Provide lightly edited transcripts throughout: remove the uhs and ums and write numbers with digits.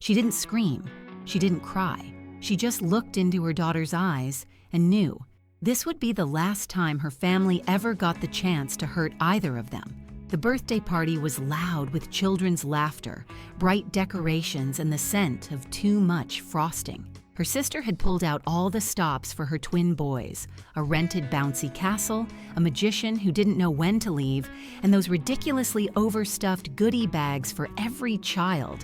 She didn't scream. She didn't cry. She just looked into her daughter's eyes and knew this would be the last time her family ever got the chance to hurt either of them. The birthday party was loud with children's laughter, bright decorations, and the scent of too much frosting. Her sister had pulled out all the stops for her twin boys, a rented bouncy castle, a magician who didn't know when to leave, and those ridiculously overstuffed goodie bags for every child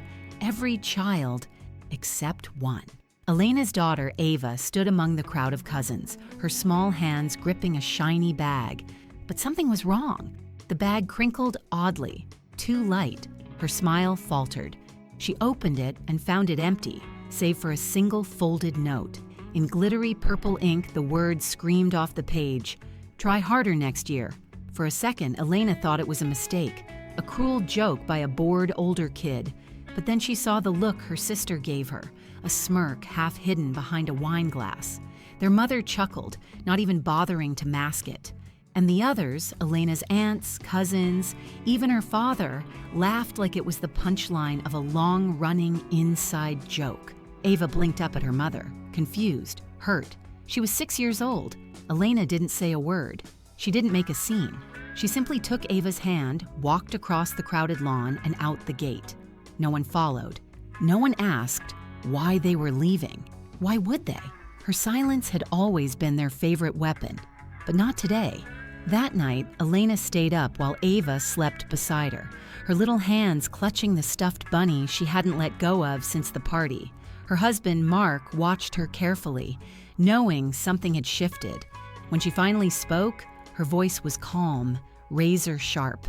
except one. Elena's daughter, Ava, stood among the crowd of cousins, her small hands gripping a shiny bag. But something was wrong. The bag crinkled oddly, too light. Her smile faltered. She opened it and found it empty, save for a single folded note. In glittery purple ink, the words screamed off the page, "Try harder next year." For a second, Elena thought it was a mistake, a cruel joke by a bored older kid. But then she saw the look her sister gave her, a smirk half hidden behind a wine glass. Their mother chuckled, not even bothering to mask it. And the others, Elena's aunts, cousins, even her father, laughed like it was the punchline of a long-running inside joke. Ava blinked up at her mother, confused, hurt. She was 6 years old. Elena didn't say a word. She didn't make a scene. She simply took Ava's hand, walked across the crowded lawn, and out the gate. No one followed. No one asked why they were leaving. Why would they? Her silence had always been their favorite weapon, but not today. That night, Elena stayed up while Ava slept beside her little hands clutching the stuffed bunny she hadn't let go of since the party. Her husband, Mark, watched her carefully, knowing something had shifted. When she finally spoke, her voice was calm, razor sharp.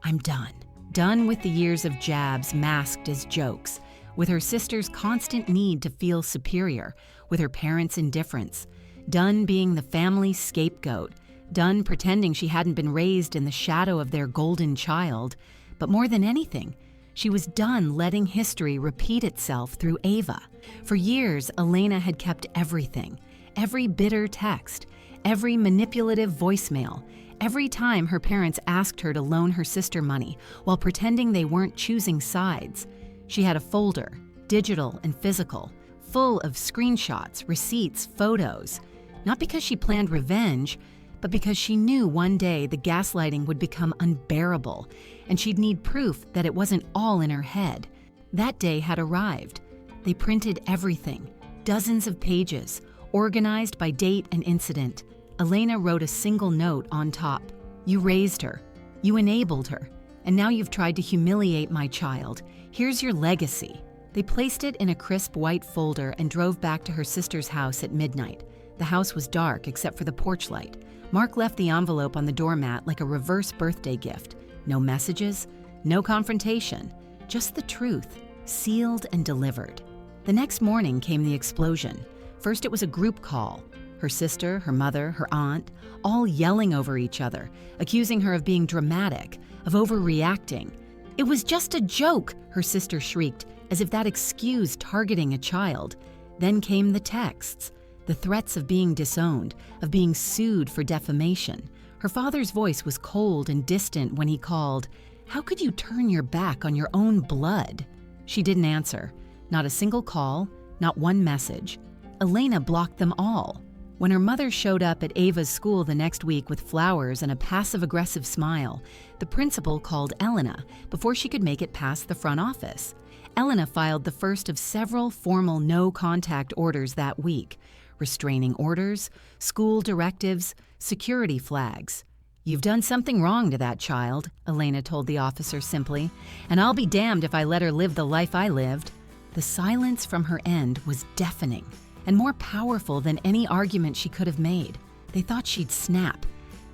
"I'm done. Done with the years of jabs masked as jokes, with her sister's constant need to feel superior, with her parents' indifference. Done being the family scapegoat. Done pretending she hadn't been raised in the shadow of their golden child. But more than anything, she was done letting history repeat itself through Ava. For years, Elena had kept everything, every bitter text, every manipulative voicemail, every time her parents asked her to loan her sister money while pretending they weren't choosing sides. She had a folder, digital and physical, full of screenshots, receipts, photos. Not because she planned revenge, but because she knew one day the gaslighting would become unbearable, and she'd need proof that it wasn't all in her head. That day had arrived. They printed everything, dozens of pages, organized by date and incident. Elena wrote a single note on top. "You raised her. You enabled her. And now you've tried to humiliate my child. Here's your legacy." They placed it in a crisp white folder and drove back to her sister's house at midnight. The house was dark except for the porch light. Mark left the envelope on the doormat like a reverse birthday gift. No messages, no confrontation, just the truth, sealed and delivered. The next morning came the explosion. First it was a group call. Her sister, her mother, her aunt, all yelling over each other, accusing her of being dramatic, of overreacting. "It was just a joke," her sister shrieked, as if that excused targeting a child. Then came the texts. The threats of being disowned, of being sued for defamation. Her father's voice was cold and distant when he called. "How could you turn your back on your own blood?" She didn't answer. Not a single call, not one message. Elena blocked them all. When her mother showed up at Ava's school the next week with flowers and a passive-aggressive smile, the principal called Elena before she could make it past the front office. Elena filed the first of several formal no-contact orders that week. Restraining orders, school directives, security flags. "You've done something wrong to that child," Elena told the officer simply, "and I'll be damned if I let her live the life I lived." The silence from her end was deafening and more powerful than any argument she could have made. They thought she'd snap,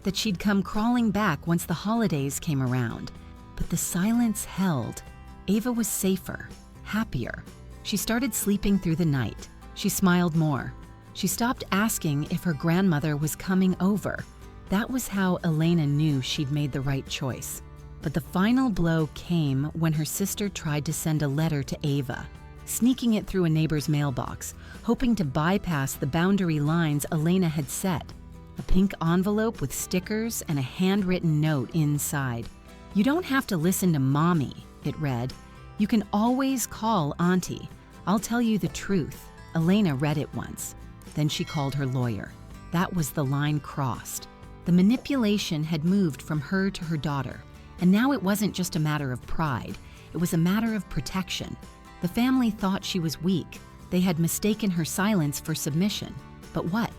that she'd come crawling back once the holidays came around. But the silence held. Ava was safer, happier. She started sleeping through the night. She smiled more. She stopped asking if her grandmother was coming over. That was how Elena knew she'd made the right choice. But the final blow came when her sister tried to send a letter to Ava, sneaking it through a neighbor's mailbox, hoping to bypass the boundary lines Elena had set. A pink envelope with stickers and a handwritten note inside. "You don't have to listen to Mommy," it read. "You can always call Auntie. "I'll tell you the truth. Elena read it once." Then she called her lawyer. That was the line crossed. The manipulation had moved from her to her daughter, and now it wasn't just a matter of pride, it was a matter of protection. The family thought she was weak. They had mistaken her silence for submission. But what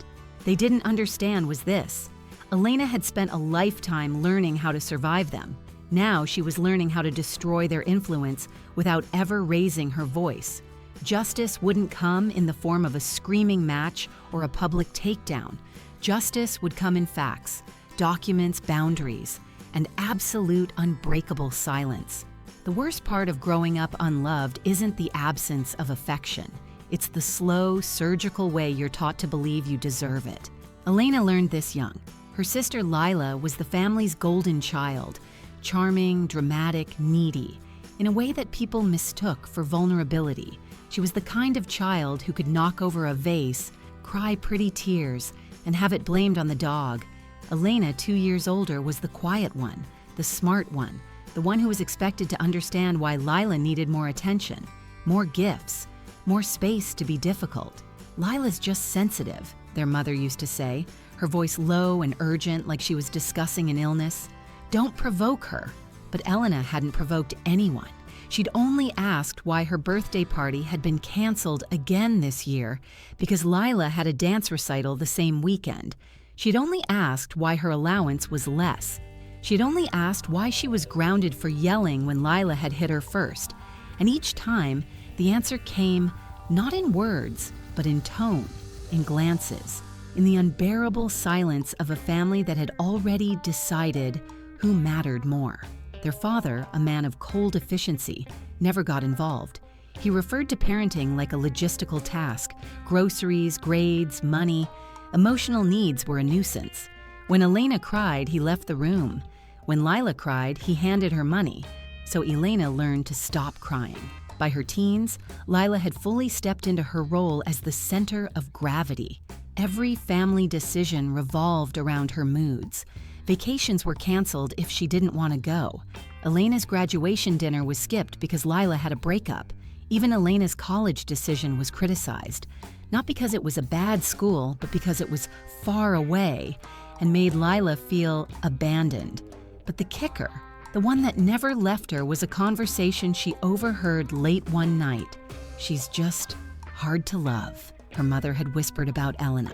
they didn't understand was this. Elena had spent a lifetime learning how to survive them. Now she was learning how to destroy their influence without ever raising her voice. Justice wouldn't come in the form of a screaming match or a public takedown. Justice would come in facts, documents, boundaries, and absolute unbreakable silence. The worst part of growing up unloved isn't the absence of affection. It's the slow, surgical way you're taught to believe you deserve it. Elena learned this young. Her sister Lila was the family's golden child, charming, dramatic, needy, in a way that people mistook for vulnerability. She was the kind of child who could knock over a vase, cry pretty tears, and have it blamed on the dog. Elena, 2 years older, was the quiet one, the smart one, the one who was expected to understand why Lila needed more attention, more gifts, more space to be difficult. "Lila's just sensitive," their mother used to say, her voice low and urgent like she was discussing an illness. "Don't provoke her." But Elena hadn't provoked anyone. She'd only asked why her birthday party had been canceled again this year because Lila had a dance recital the same weekend. She'd only asked why her allowance was less. She'd only asked why she was grounded for yelling when Lila had hit her first. And each time, the answer came not in words, but in tone, in glances, in the unbearable silence of a family that had already decided who mattered more. Their father, a man of cold efficiency, never got involved. He referred to parenting like a logistical task: groceries, grades, money. Emotional needs were a nuisance. When Elena cried, he left the room. When Lila cried, he handed her money. So Elena learned to stop crying. By her teens, Lila had fully stepped into her role as the center of gravity. Every family decision revolved around her moods. Vacations were canceled if she didn't want to go. Elena's graduation dinner was skipped because Lila had a breakup. Even Elena's college decision was criticized, not because it was a bad school, but because it was far away and made Lila feel abandoned. But the kicker, the one that never left her, was a conversation she overheard late one night. "She's just hard to love," her mother had whispered about Elena.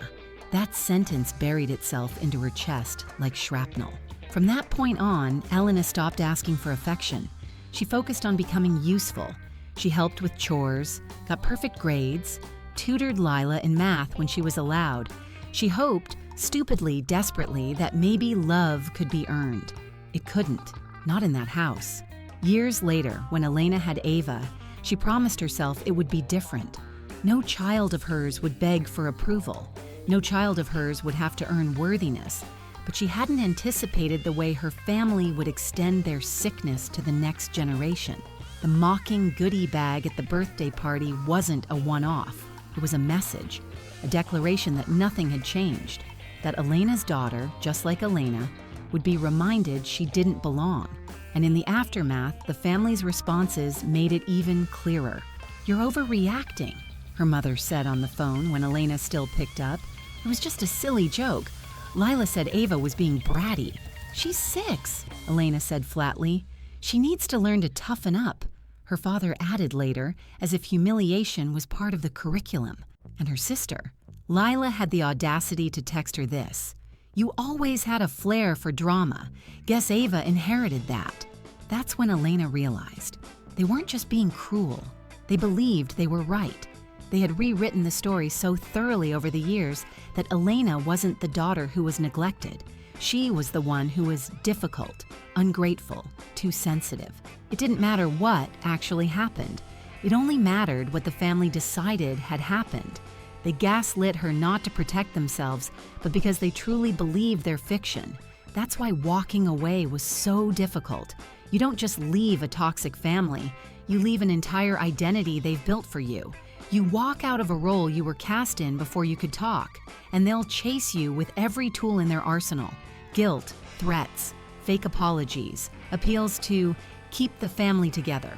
That sentence buried itself into her chest like shrapnel. From that point on, Elena stopped asking for affection. She focused on becoming useful. She helped with chores, got perfect grades, tutored Lila in math when she was allowed. She hoped, stupidly, desperately, that maybe love could be earned. It couldn't, not in that house. Years later, when Elena had Ava, she promised herself it would be different. No child of hers would beg for approval. No child of hers would have to earn worthiness. But she hadn't anticipated the way her family would extend their sickness to the next generation. The mocking goodie bag at the birthday party wasn't a one-off. It was a message, a declaration that nothing had changed, that Elena's daughter, just like Elena, would be reminded she didn't belong. And in the aftermath, the family's responses made it even clearer. "You're overreacting," her mother said on the phone when Elena still picked up. "It was just a silly joke. Lila said Ava was being bratty." "She's 6, Elena said flatly. "She needs to learn to toughen up," her father added later, as if humiliation was part of the curriculum. And her sister, Lila, had the audacity to text her this: "You always had a flair for drama. Guess Ava inherited that." That's when Elena realized they weren't just being cruel. They believed they were right. They had rewritten the story so thoroughly over the years that Elena wasn't the daughter who was neglected. She was the one who was difficult, ungrateful, too sensitive. It didn't matter what actually happened. It only mattered what the family decided had happened. They gaslit her not to protect themselves, but because they truly believed their fiction. That's why walking away was so difficult. You don't just leave a toxic family. You leave an entire identity they've built for you. You walk out of a role you were cast in before you could talk, and they'll chase you with every tool in their arsenal: guilt, threats, fake apologies, appeals to keep the family together.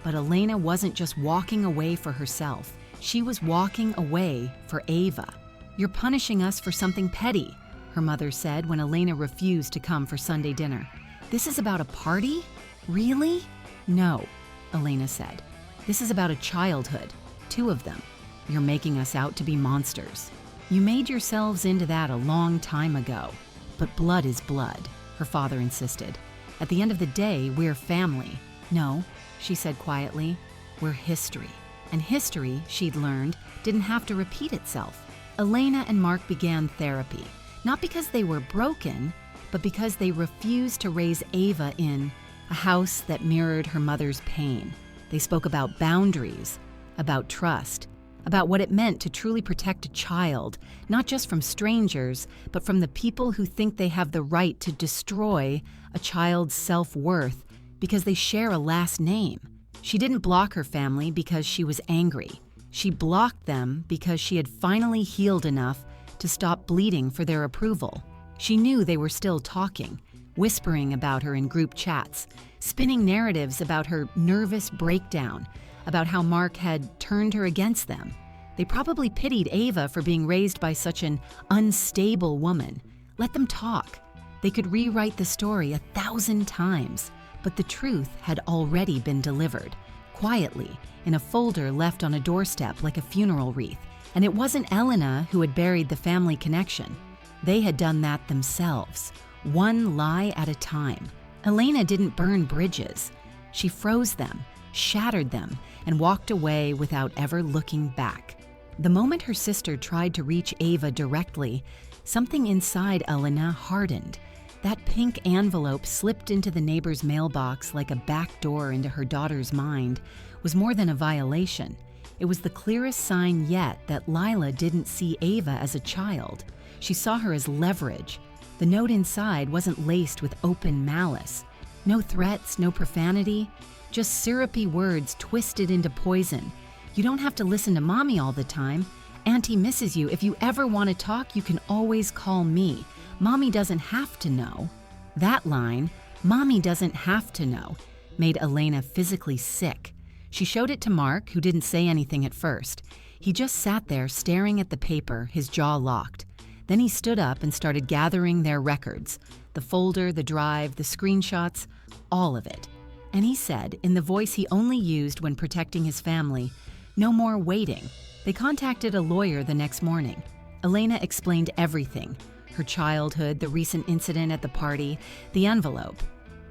But Elena wasn't just walking away for herself. She was walking away for Ava. "You're punishing us for something petty," her mother said when Elena refused to come for Sunday dinner. "This is about a party? Really?" "No," Elena said. "This is about a childhood. 2 of them. You're making us out to be monsters. You made yourselves into that a long time ago. But blood is blood," her father insisted. "At the end of the day, we're family." "No," she said quietly, "we're history." And history, she'd learned, didn't have to repeat itself. Elena and Mark began therapy, not because they were broken, but because they refused to raise Ava in a house that mirrored her mother's pain. They spoke about boundaries, about trust, about what it meant to truly protect a child, not just from strangers, but from the people who think they have the right to destroy a child's self-worth because they share a last name. She didn't block her family because she was angry. She blocked them because she had finally healed enough to stop bleeding for their approval. She knew they were still talking, whispering about her in group chats, spinning narratives about her nervous breakdown, about how Mark had turned her against them. They probably pitied Ava for being raised by such an unstable woman. Let them talk. They could rewrite the story 1,000 times, but the truth had already been delivered, quietly, in a folder left on a doorstep like a funeral wreath. And it wasn't Elena who had buried the family connection. They had done that themselves, one lie at a time. Elena didn't burn bridges. She froze them, shattered them, and walked away without ever looking back. The moment her sister tried to reach Ava directly, something inside Elena hardened. That pink envelope slipped into the neighbor's mailbox like a back door into her daughter's mind was more than a violation. It was the clearest sign yet that Lila didn't see Ava as a child. She saw her as leverage. The note inside wasn't laced with open malice. No threats, no profanity, just syrupy words twisted into poison. "You don't have to listen to Mommy all the time. Auntie misses you. If you ever want to talk, you can always call me. Mommy doesn't have to know." That line, "Mommy doesn't have to know," made Elena physically sick. She showed it to Mark, who didn't say anything at first. He just sat there staring at the paper, his jaw locked. Then he stood up and started gathering their records, the folder, the drive, the screenshots, all of it. And he said, in the voice he only used when protecting his family, "No more waiting." They contacted a lawyer the next morning. Elena explained everything, her childhood, the recent incident at the party, the envelope.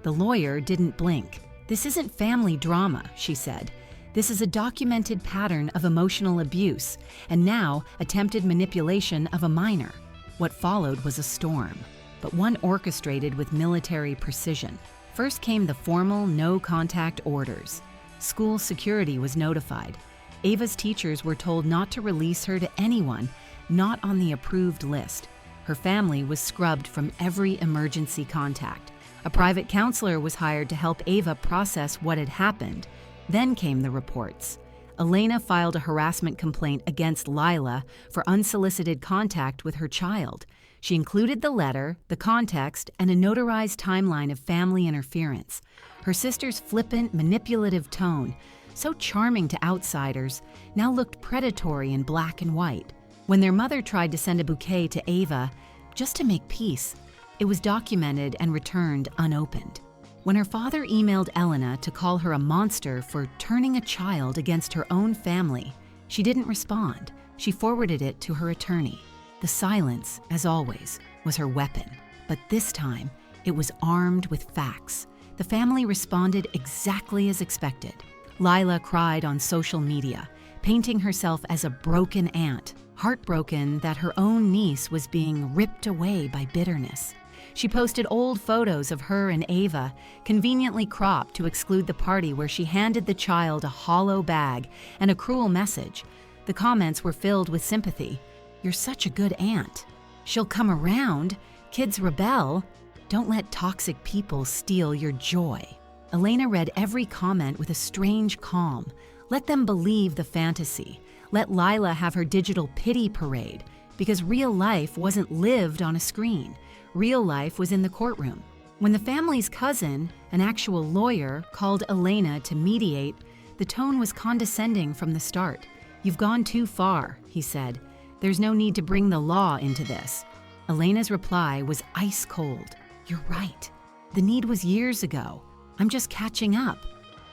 The lawyer didn't blink. "This isn't family drama," she said. "This is a documented pattern of emotional abuse, and now attempted manipulation of a minor." What followed was a storm, but one orchestrated with military precision. First came the formal no-contact orders. School security was notified. Ava's teachers were told not to release her to anyone not on the approved list. Her family was scrubbed from every emergency contact. A private counselor was hired to help Ava process what had happened. Then came the reports. Elena filed a harassment complaint against Lila for unsolicited contact with her child. She included the letter, the context, and a notarized timeline of family interference. Her sister's flippant, manipulative tone, so charming to outsiders, now looked predatory in black and white. When their mother tried to send a bouquet to Ava, just to make peace, it was documented and returned unopened. When her father emailed Elena to call her a monster for turning a child against her own family, she didn't respond. She forwarded it to her attorney. The silence, as always, was her weapon. But this time, it was armed with facts. The family responded exactly as expected. Lila cried on social media, painting herself as a broken aunt, heartbroken that her own niece was being ripped away by bitterness. She posted old photos of her and Ava, conveniently cropped to exclude the party where she handed the child a hollow bag and a cruel message. The comments were filled with sympathy. "You're such a good aunt. She'll come around. Kids rebel. Don't let toxic people steal your joy." Elena read every comment with a strange calm. Let them believe the fantasy. Let Lila have her digital pity parade, because real life wasn't lived on a screen. Real life was in the courtroom. When the family's cousin, an actual lawyer, called Elena to mediate, The tone was condescending from the start. "You've gone too far," he said. "There's no need to bring the law into this." Elena's reply was ice cold. "You're right. The need was years ago. I'm just catching up.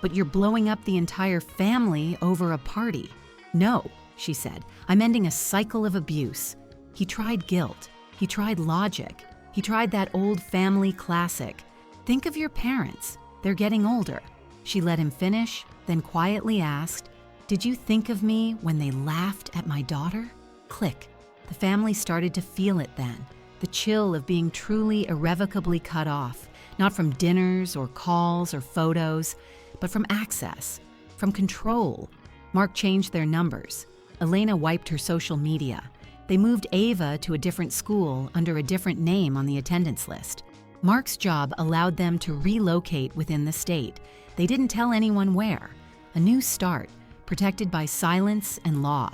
But you're blowing up the entire family over a party." "No," she said. "I'm ending a cycle of abuse." He tried guilt. He tried logic. He tried that old family classic. "Think of your parents. They're getting older." She let him finish, then quietly asked, "Did you think of me when they laughed at my daughter?" Click. The family started to feel it then, the chill of being truly irrevocably cut off, not from dinners or calls or photos, but from access, from control. Mark changed their numbers. Elena wiped her social media. They moved Ava to a different school under a different name on the attendance list. Mark's job allowed them to relocate within the state. They didn't tell anyone where. A new start, protected by silence and law.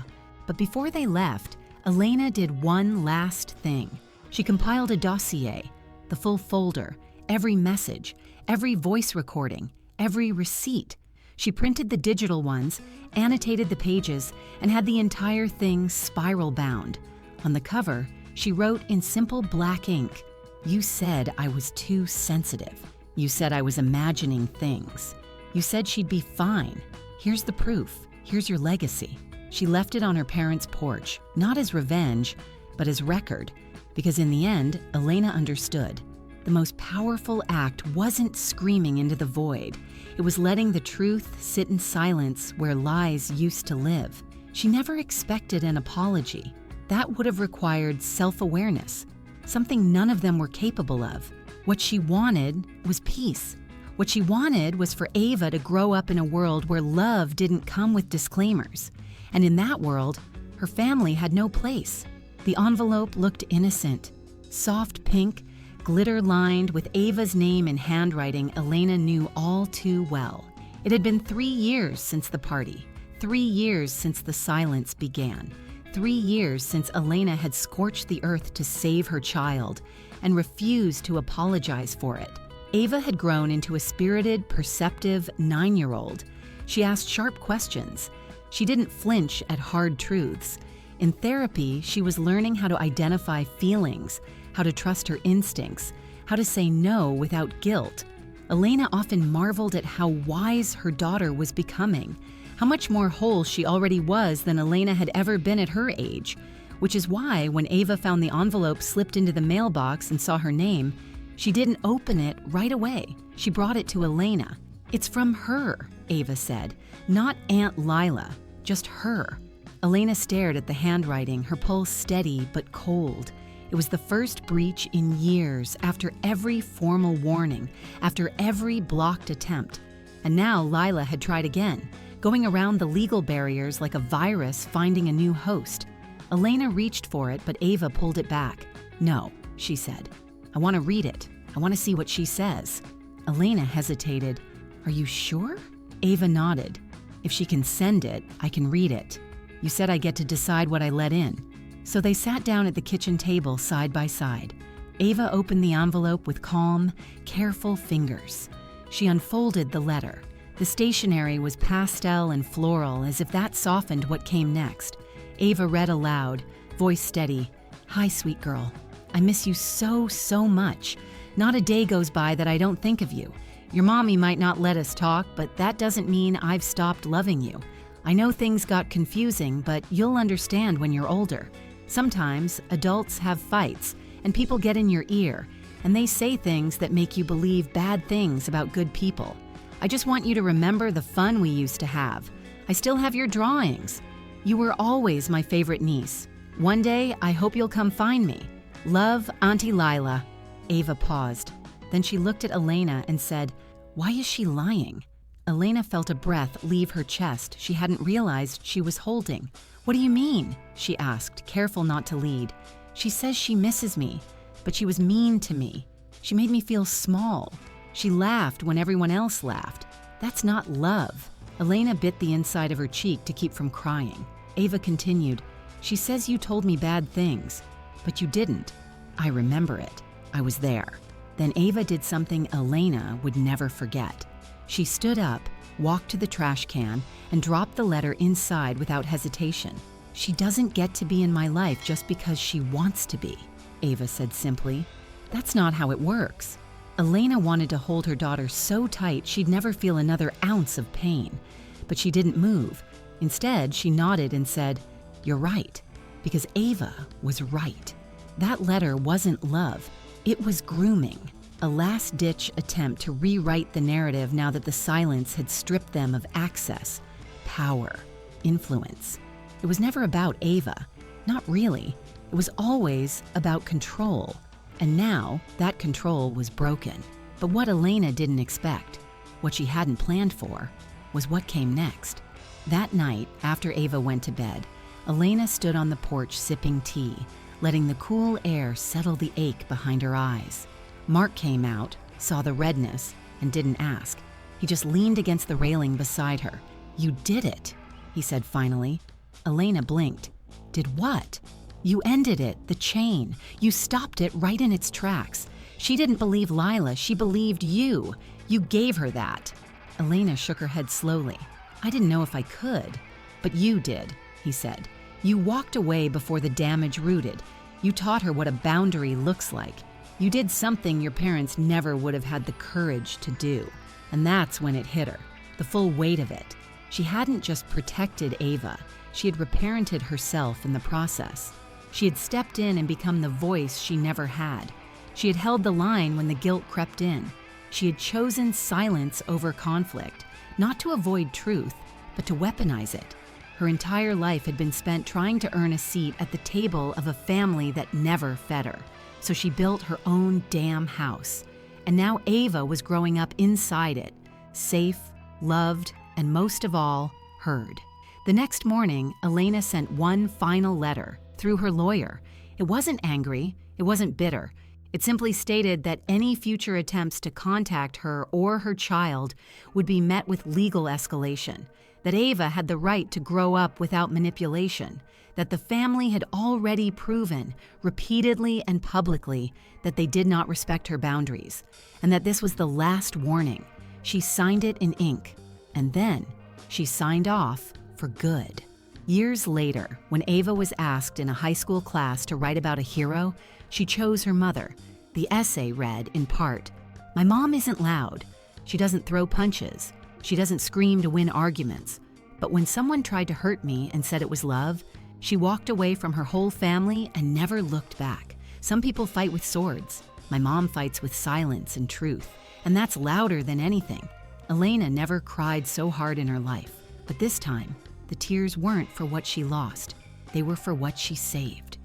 But before they left, Elena did one last thing. She compiled a dossier, the full folder, every message, every voice recording, every receipt. She printed the digital ones, annotated the pages, and had the entire thing spiral bound. On the cover, she wrote in simple black ink, "You said I was too sensitive. You said I was imagining things. You said she'd be fine. Here's the proof. Here's your legacy." She left it on her parents' porch, not as revenge, but as record, because in the end, Elena understood. The most powerful act wasn't screaming into the void. It was letting the truth sit in silence where lies used to live. She never expected an apology. That would have required self-awareness, something none of them were capable of. What she wanted was peace. What she wanted was for Ava to grow up in a world where love didn't come with disclaimers. And in that world, her family had no place. The envelope looked innocent, soft pink, glitter-lined with Ava's name in handwriting Elena knew all too well. It had been 3 years since the party, 3 years since the silence began, 3 years since Elena had scorched the earth to save her child and refused to apologize for it. Ava had grown into a spirited, perceptive 9-year-old. She asked sharp questions. She didn't flinch at hard truths. In therapy, she was learning how to identify feelings, how to trust her instincts, how to say no without guilt. Elena often marveled at how wise her daughter was becoming, how much more whole she already was than Elena had ever been at her age, which is why when Ava found the envelope slipped into the mailbox and saw her name, she didn't open it right away. She brought it to Elena. "It's from her," Ava said, "not Aunt Lila, just her." Elena stared at the handwriting, her pulse steady but cold. It was the first breach in years, after every formal warning, after every blocked attempt. And now Lila had tried again, going around the legal barriers like a virus finding a new host. Elena reached for it, but Ava pulled it back. "No," she said. "I want to read it. I want to see what she says." Elena hesitated. "Are you sure?" Ava nodded. "If she can send it, I can read it. You said I get to decide what I let in." So they sat down at the kitchen table side by side. Ava opened the envelope with calm, careful fingers. She unfolded the letter. The stationery was pastel and floral, as if that softened what came next. Ava read aloud, voice steady. "Hi, sweet girl. I miss you so, so much. Not a day goes by that I don't think of you. Your mommy might not let us talk, but that doesn't mean I've stopped loving you. I know things got confusing, but you'll understand when you're older. Sometimes adults have fights, and people get in your ear, and they say things that make you believe bad things about good people. I just want you to remember the fun we used to have. I still have your drawings. You were always my favorite niece. One day, I hope you'll come find me. Love, Auntie Lila." Ava paused. Then she looked at Elena and said, "Why is she lying?" Elena felt a breath leave her chest she hadn't realized she was holding. "What do you mean?" she asked, careful not to lead. "She says she misses me, but she was mean to me. She made me feel small. She laughed when everyone else laughed. That's not love." Elena bit the inside of her cheek to keep from crying. Ava continued, "She says you told me bad things, but you didn't. I remember it. I was there." Then Ava did something Elena would never forget. She stood up, walked to the trash can, and dropped the letter inside without hesitation. "She doesn't get to be in my life just because she wants to be," Ava said simply. "That's not how it works." Elena wanted to hold her daughter so tight she'd never feel another ounce of pain. But she didn't move. Instead, she nodded and said, "You're right," because Ava was right. That letter wasn't love. It was grooming, a last-ditch attempt to rewrite the narrative now that the silence had stripped them of access, power, influence. It was never about Ava. Not really. It was always about control. And now, that control was broken. But what Elena didn't expect, what she hadn't planned for, was what came next. That night, after Ava went to bed, Elena stood on the porch sipping tea, letting the cool air settle the ache behind her eyes. Mark came out, saw the redness, and didn't ask. He just leaned against the railing beside her. "You did it," he said finally. Elena blinked. "Did what?" "You ended it, the chain. You stopped it right in its tracks. She didn't believe Lila, she believed you. You gave her that." Elena shook her head slowly. "I didn't know if I could." "But you did," he said. "You walked away before the damage rooted. You taught her what a boundary looks like. You did something your parents never would have had the courage to do. And that's when it hit her, the full weight of it. She hadn't just protected Ava, she had reparented herself in the process. She had stepped in and become the voice she never had. She had held the line when the guilt crept in. She had chosen silence over conflict, not to avoid truth, but to weaponize it. Her entire life had been spent trying to earn a seat at the table of a family that never fed her. So she built her own damn house. And now Ava was growing up inside it, safe, loved, and most of all, heard. The next morning, Elena sent one final letter through her lawyer. It wasn't angry, it wasn't bitter. It simply stated that any future attempts to contact her or her child would be met with legal escalation, that Ava had the right to grow up without manipulation, that the family had already proven, repeatedly and publicly, that they did not respect her boundaries, and that this was the last warning. She signed it in ink, and then she signed off for good. Years later, when Ava was asked in a high school class to write about a hero, she chose her mother. The essay read, in part, "My mom isn't loud. She doesn't throw punches. She doesn't scream to win arguments. But when someone tried to hurt me and said it was love, she walked away from her whole family and never looked back. Some people fight with swords. My mom fights with silence and truth, and that's louder than anything." Elena never cried so hard in her life, but this time, the tears weren't for what she lost. They were for what she saved.